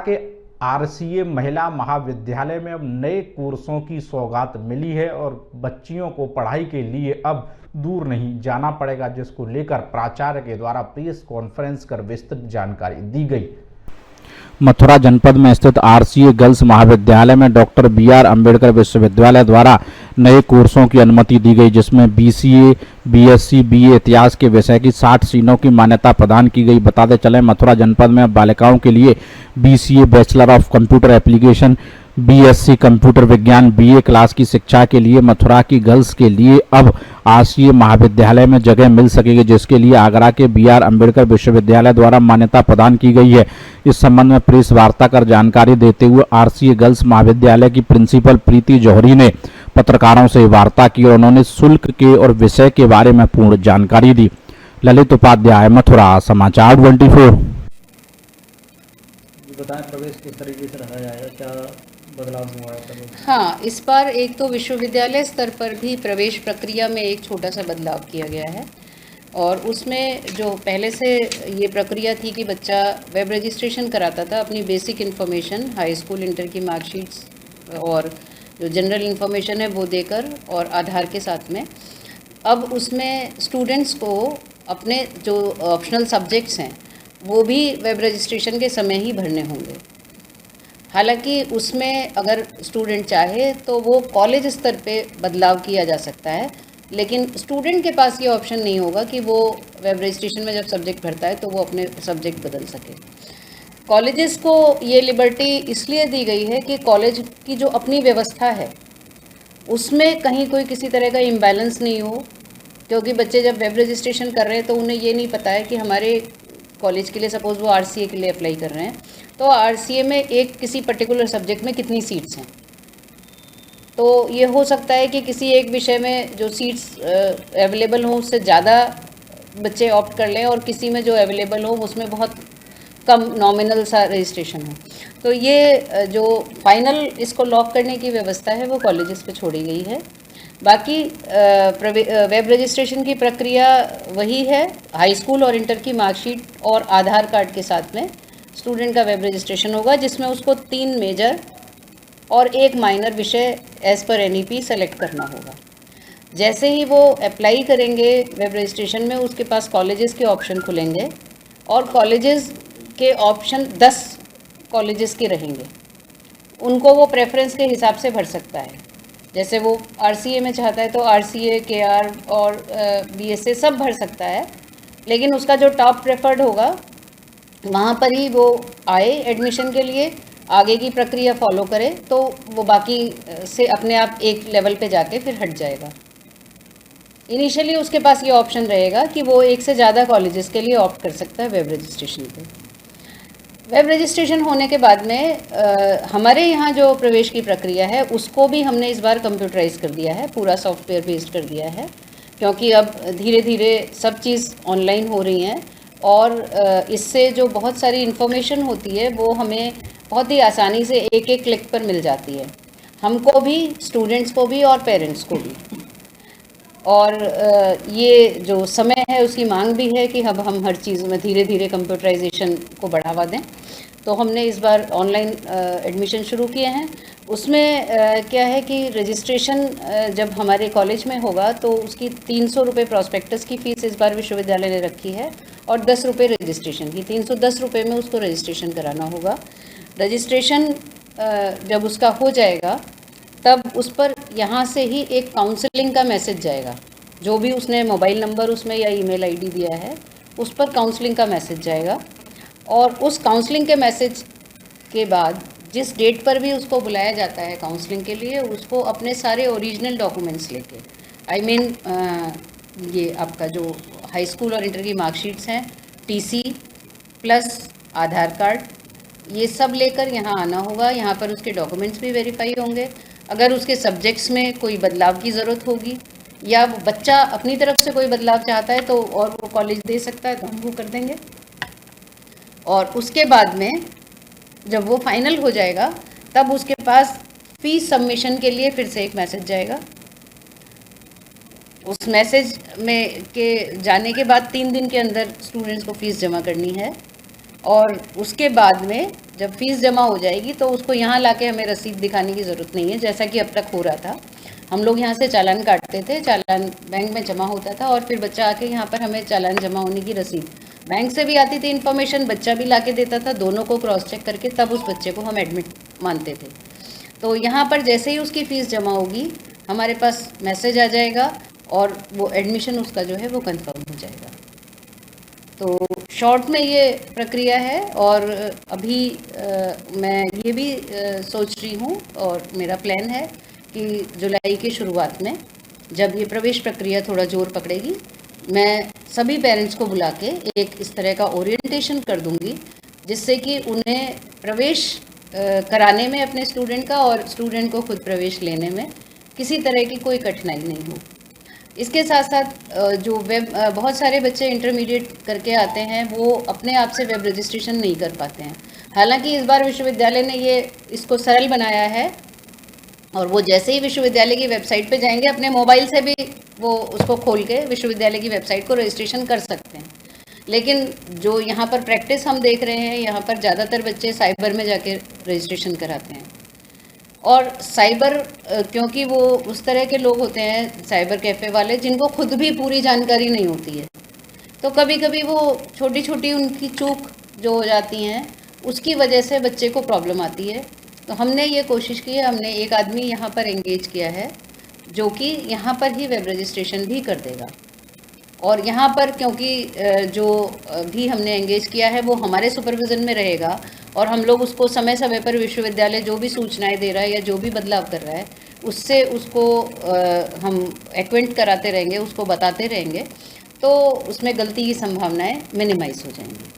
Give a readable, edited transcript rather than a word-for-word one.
के आरसीए महिला महाविद्यालय में अब नए कोर्सों की सौगात मिली है और बच्चियों को पढ़ाई के लिए अब दूर नहीं जाना पड़ेगा, जिसको लेकर प्राचार्य के द्वारा प्रेस कॉन्फ्रेंस कर विस्तृत जानकारी दी गई। मथुरा जनपद में स्थित आरसीए गर्ल्स महाविद्यालय में डॉक्टर बी.आर. अम्बेडकर विश्वविद्यालय द्वारा नए कोर्सों की अनुमति दी गई, जिसमें बीसीए, बीएससी, बीए इतिहास के विषय की 60 सीटों की मान्यता प्रदान की गई। बताते चले मथुरा जनपद में अब बालिकाओं के लिए BCA bachelor of computer application, BSc computer विज्ञान, बीए क्लास की शिक्षा के लिए मथुरा की गर्ल्स के लिए अब आरसीए महाविद्यालय में जगह मिल सकेगी, जिसके लिए आगरा के बी.आर. अम्बेडकर विश्वविद्यालय द्वारा मान्यता प्रदान की गई है। इस संबंध में प्रेस वार्ता कर जानकारी देते हुए आरसीए गर्ल्स महाविद्यालय की प्रिंसिपल प्रीति जौहरी ने पत्रकारों से वार्ता की और उन्होंने शुल्क के और विषय के बारे में पूर्ण जानकारी दी। ललित उपाध्याय, मथुरा, समाचार 24। बताएं प्रवेश किस तरीके से रखा जाएगा, क्या बदलाव हुआ है प्रवेश? हाँ, इस बार एक तो विश्वविद्यालय स्तर पर भी प्रवेश प्रक्रिया में एक छोटा सा बदलाव किया गया है और उसमें जो पहले से ये प्रक्रिया थी कि बच्चा वेब रजिस्ट्रेशन कराता था अपनी basic information, high school inter की मार्कशीट्स और जो जनरल इन्फॉर्मेशन है वो देकर और आधार के साथ में, अब उसमें स्टूडेंट्स को अपने जो ऑप्शनल सब्जेक्ट्स हैं वो भी वेब रजिस्ट्रेशन के समय ही भरने होंगे। हालांकि उसमें अगर स्टूडेंट चाहे तो वो कॉलेज स्तर पे बदलाव किया जा सकता है, लेकिन स्टूडेंट के पास ये ऑप्शन नहीं होगा कि वो वेब रजिस्ट्रेशन में जब सब्जेक्ट भरता है तो वो अपने सब्जेक्ट बदल सके। कॉलेजेस को ये लिबर्टी इसलिए दी गई है कि कॉलेज की जो अपनी व्यवस्था है उसमें कहीं कोई किसी तरह का इम्बैलेंस नहीं हो, क्योंकि बच्चे जब वेब रजिस्ट्रेशन कर रहे हैं तो उन्हें ये नहीं पता है कि हमारे कॉलेज के लिए सपोज़ वो आरसीए के लिए अप्लाई कर रहे हैं तो आरसीए में एक किसी पर्टिकुलर सब्जेक्ट में कितनी सीट्स हैं। तो ये हो सकता है कि किसी एक विषय में जो सीट्स अवेलेबल हों उससे ज़्यादा बच्चे ऑप्ट कर लें और किसी में जो अवेलेबल हो उसमें बहुत कम नॉमिनल सा रजिस्ट्रेशन हो। तो ये जो फाइनल इसको लॉक करने की व्यवस्था है वो कॉलेजेस पे छोड़ी गई है। बाकी वेब रजिस्ट्रेशन की प्रक्रिया वही है, हाई स्कूल और इंटर की मार्कशीट और आधार कार्ड के साथ में स्टूडेंट का वेब रजिस्ट्रेशन होगा, जिसमें उसको 3 मेजर और 1 माइनर विषय एज़ पर एनईपी सेलेक्ट करना होगा। जैसे ही वो अप्लाई करेंगे वेब रजिस्ट्रेशन में, उसके पास कॉलेजेस के ऑप्शन खुलेंगे और कॉलेजेस के ऑप्शन 10 कॉलेजेस के रहेंगे, उनको वो प्रेफरेंस के हिसाब से भर सकता है। जैसे वो आरसीए में चाहता है तो आरसीए, केआर और बीएसए सब भर सकता है, लेकिन उसका जो टॉप प्रेफर्ड होगा वहाँ पर ही वो आए एडमिशन के लिए, आगे की प्रक्रिया फॉलो करे तो वो बाकी से अपने आप एक लेवल पे जाके फिर हट जाएगा। इनिशियली उसके पास ये ऑप्शन रहेगा कि वो एक से ज़्यादा कॉलेजेस के लिए ऑप्ट कर सकता है वेब रजिस्ट्रेशन पे। वेब रजिस्ट्रेशन होने के बाद में हमारे यहाँ जो प्रवेश की प्रक्रिया है उसको भी हमने इस बार कंप्यूटराइज कर दिया है, पूरा सॉफ्टवेयर बेस्ड कर दिया है, क्योंकि अब धीरे धीरे सब चीज़ ऑनलाइन हो रही हैं और इससे जो बहुत सारी इन्फॉर्मेशन होती है वो हमें बहुत ही आसानी से एक क्लिक पर मिल जाती है, हमको भी, स्टूडेंट्स को भी और पेरेंट्स को भी। और ये जो समय है उसकी मांग भी है कि अब हम हर चीज़ में धीरे धीरे कंप्यूटराइजेशन को बढ़ावा दें, तो हमने इस बार ऑनलाइन एडमिशन शुरू किए हैं। उसमें क्या है कि रजिस्ट्रेशन जब हमारे कॉलेज में होगा तो उसकी 300 रुपये प्रॉस्पेक्टस की फ़ीस इस बार विश्वविद्यालय ने रखी है और 10 रुपये रजिस्ट्रेशन की। 310 रुपये में उसको रजिस्ट्रेशन कराना होगा। रजिस्ट्रेशन जब उसका हो जाएगा तब उस पर यहाँ से ही एक काउंसलिंग का मैसेज जाएगा, जो भी उसने मोबाइल नंबर उसमें या ईमेल आईडी दिया है उस पर काउंसलिंग का मैसेज जाएगा और उस काउंसलिंग के मैसेज के बाद जिस डेट पर भी उसको बुलाया जाता है काउंसलिंग के लिए, उसको अपने सारे ओरिजिनल डॉक्यूमेंट्स लेके, ये आपका जो हाई स्कूल और इंटर की मार्कशीट्स हैं, टीसी प्लस आधार कार्ड, ये सब लेकर यहाँ आना होगा। यहाँ पर उसके डॉक्यूमेंट्स भी वेरीफाई होंगे। अगर उसके सब्जेक्ट्स में कोई बदलाव की ज़रूरत होगी या वो बच्चा अपनी तरफ से कोई बदलाव चाहता है तो और वो कॉलेज दे सकता है तो हम वो कर देंगे। और उसके बाद में जब वो फाइनल हो जाएगा तब उसके पास फीस सबमिशन के लिए फिर से एक मैसेज जाएगा। उस मैसेज में के जाने के बाद 3 दिन के अंदर स्टूडेंट्स को फ़ीस जमा करनी है और उसके बाद में जब फीस जमा हो जाएगी तो उसको यहाँ लाके हमें रसीद दिखाने की ज़रूरत नहीं है, जैसा कि अब तक हो रहा था। हम लोग यहाँ से चालान काटते थे, चालान बैंक में जमा होता था और फिर बच्चा आके यहाँ पर हमें चालान जमा होने की रसीद, बैंक से भी आती थी इन्फॉर्मेशन, बच्चा भी लाके देता था, दोनों को क्रॉस चेक करके तब उस बच्चे को हम एडमिट मानते थे। तो यहाँ पर जैसे ही उसकी फ़ीस जमा होगी हमारे पास मैसेज आ जाएगा और वो एडमिशन उसका जो है वो कंफर्म हो जाएगा। तो शॉर्ट में ये प्रक्रिया है। और अभी मैं ये भी सोच रही हूँ और मेरा प्लान है कि जुलाई की शुरुआत में जब ये प्रवेश प्रक्रिया थोड़ा जोर पकड़ेगी, मैं सभी पेरेंट्स को बुला के एक इस तरह का ओरिएंटेशन कर दूंगी, जिससे कि उन्हें प्रवेश कराने में अपने स्टूडेंट का और स्टूडेंट को खुद प्रवेश लेने में किसी तरह की कोई कठिनाई नहीं हो। इसके साथ साथ जो बहुत सारे बच्चे इंटरमीडिएट करके आते हैं वो अपने आप से वेब रजिस्ट्रेशन नहीं कर पाते हैं। हालांकि इस बार विश्वविद्यालय ने इसको सरल बनाया है और वो जैसे ही विश्वविद्यालय की वेबसाइट पे जाएंगे अपने मोबाइल से भी वो उसको खोल के विश्वविद्यालय की वेबसाइट को रजिस्ट्रेशन कर सकते हैं। लेकिन जो यहाँ पर प्रैक्टिस हम देख रहे हैं, यहाँ पर ज़्यादातर बच्चे साइबर में जाके रजिस्ट्रेशन कराते हैं। और साइबर क्योंकि वो उस तरह के लोग होते हैं साइबर कैफ़े वाले जिनको खुद भी पूरी जानकारी नहीं होती है, तो कभी कभी वो छोटी छोटी उनकी चूक जो हो जाती हैं उसकी वजह से बच्चे को प्रॉब्लम आती है। तो हमने ये कोशिश की है, हमने एक आदमी यहाँ पर एंगेज किया है जो कि यहाँ पर ही वेब रजिस्ट्रेशन भी कर देगा। और यहाँ पर क्योंकि जो भी हमने एंगेज किया है वो हमारे सुपरविज़न में रहेगा और हम लोग उसको समय समय पर विश्वविद्यालय जो भी सूचनाएं दे रहा है या जो भी बदलाव कर रहा है उससे उसको हम एक्वेंट कराते रहेंगे, उसको बताते रहेंगे, तो उसमें गलती की संभावनाएं मिनिमाइज़ हो जाएंगी।